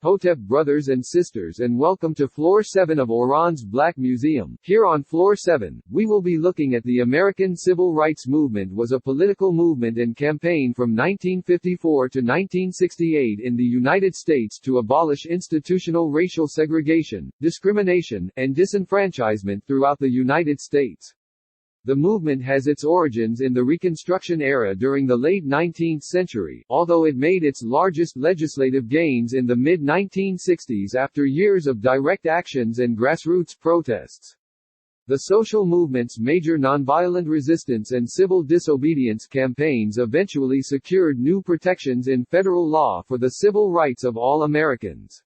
Hotep brothers and sisters, and welcome to Floor 7 of Oran's Black Museum. Here on Floor 7, we will be looking at the American Civil Rights Movement was a political movement and campaign from 1954 to 1968 in the United States to abolish institutional racial segregation, discrimination, and disenfranchisement throughout the United States. The movement has its origins in the Reconstruction era during the late 19th century, although it made its largest legislative gains in the mid-1960s after years of direct actions and grassroots protests. The social movement's major nonviolent resistance and civil disobedience campaigns eventually secured new protections in federal law for the civil rights of all Americans.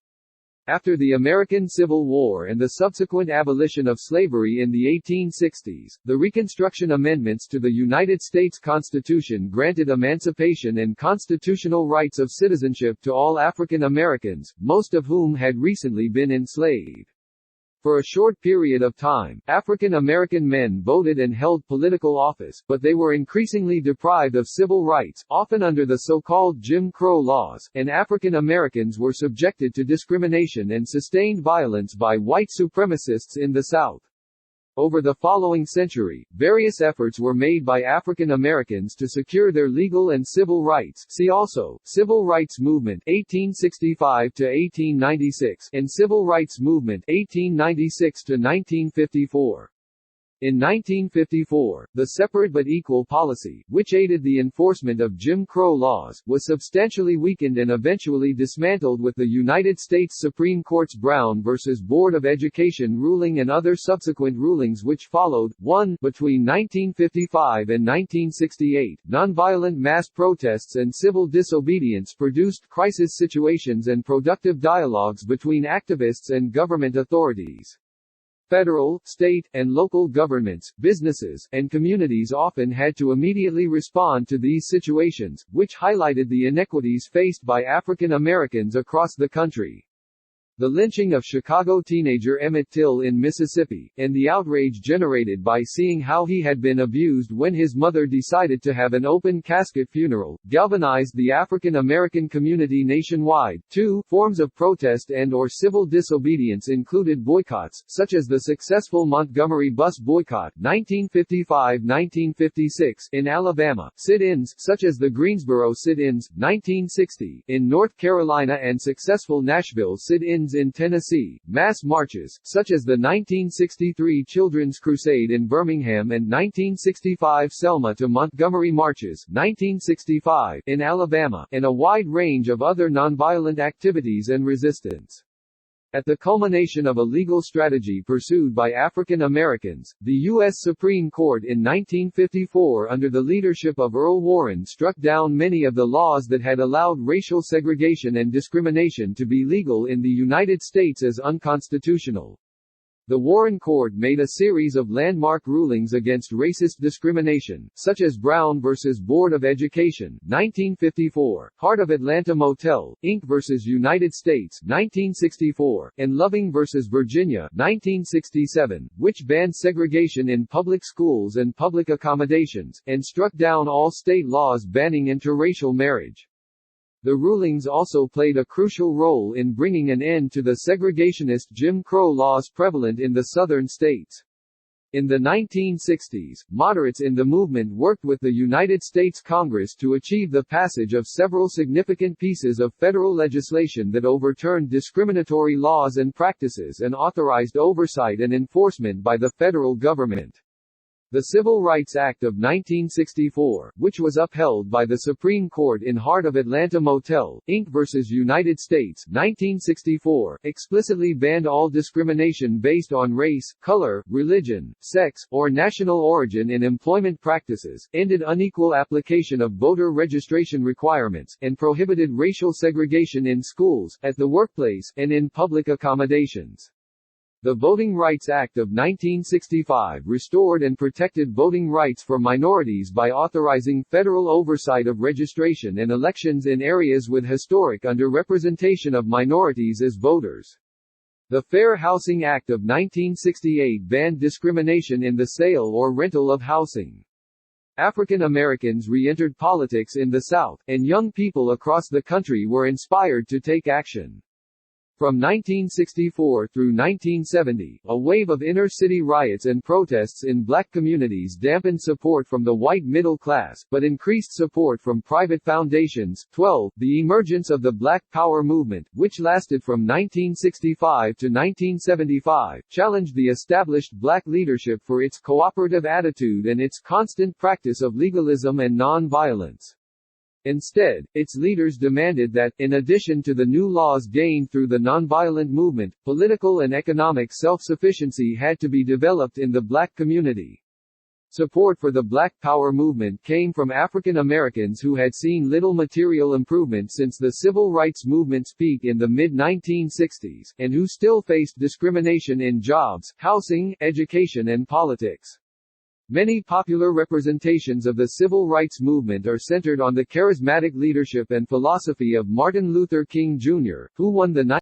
After the American Civil War and the subsequent abolition of slavery in the 1860s, the Reconstruction Amendments to the United States Constitution granted emancipation and constitutional rights of citizenship to all African Americans, most of whom had recently been enslaved. For a short period of time, African American men voted and held political office, but they were increasingly deprived of civil rights, often under the so-called Jim Crow laws, and African Americans were subjected to discrimination and sustained violence by white supremacists in the South. Over the following century, various efforts were made by African Americans to secure their legal and civil rights. See also, Civil Rights Movement 1865 to 1896 and Civil Rights Movement 1896 to 1954. In 1954, the separate but equal policy, which aided the enforcement of Jim Crow laws, was substantially weakened and eventually dismantled with the United States Supreme Court's Brown v. Board of Education ruling and other subsequent rulings which followed. 1. Between 1955 and 1968, nonviolent mass protests and civil disobedience produced crisis situations and productive dialogues between activists and government authorities. Federal, state, and local governments, businesses, and communities often had to immediately respond to these situations, which highlighted the inequities faced by African Americans across the country. The lynching of Chicago teenager Emmett Till in Mississippi, and the outrage generated by seeing how he had been abused when his mother decided to have an open-casket funeral, galvanized the African American community nationwide. 2. Forms of protest and/or civil disobedience included boycotts, such as the successful Montgomery bus boycott 1955–1956 in Alabama, sit-ins, such as the Greensboro sit-ins, 1960, in North Carolina and successful Nashville sit-ins in Tennessee, mass marches, such as the 1963 Children's Crusade in Birmingham and 1965 Selma to Montgomery marches, 1965, in Alabama, and a wide range of other nonviolent activities and resistance. At the culmination of a legal strategy pursued by African Americans, the U.S. Supreme Court in 1954 under the leadership of Earl Warren struck down many of the laws that had allowed racial segregation and discrimination to be legal in the United States as unconstitutional. The Warren Court made a series of landmark rulings against racist discrimination, such as Brown v. Board of Education, 1954, Heart of Atlanta Motel, Inc. v. United States, 1964, and Loving v. Virginia, 1967, which banned segregation in public schools and public accommodations, and struck down all state laws banning interracial marriage. The rulings also played a crucial role in bringing an end to the segregationist Jim Crow laws prevalent in the southern states. In the 1960s, moderates in the movement worked with the United States Congress to achieve the passage of several significant pieces of federal legislation that overturned discriminatory laws and practices and authorized oversight and enforcement by the federal government. The Civil Rights Act of 1964, which was upheld by the Supreme Court in Heart of Atlanta Motel, Inc. v. United States, 1964, explicitly banned all discrimination based on race, color, religion, sex, or national origin in employment practices, ended unequal application of voter registration requirements, and prohibited racial segregation in schools, at the workplace, and in public accommodations. The Voting Rights Act of 1965 restored and protected voting rights for minorities by authorizing federal oversight of registration and elections in areas with historic underrepresentation of minorities as voters. The Fair Housing Act of 1968 banned discrimination in the sale or rental of housing. African Americans re-entered politics in the South, and young people across the country were inspired to take action. From 1964 through 1970, a wave of inner-city riots and protests in black communities dampened support from the white middle class, but increased support from private foundations. 12. The emergence of the Black Power movement, which lasted from 1965 to 1975, challenged the established black leadership for its cooperative attitude and its constant practice of legalism and non-violence. Instead, its leaders demanded that, in addition to the new laws gained through the nonviolent movement, political and economic self-sufficiency had to be developed in the black community. Support for the Black Power movement came from African Americans who had seen little material improvement since the civil rights movement's peak in the mid-1960s, and who still faced discrimination in jobs, housing, education and politics. Many popular representations of the civil rights movement are centered on the charismatic leadership and philosophy of Martin Luther King Jr., who won the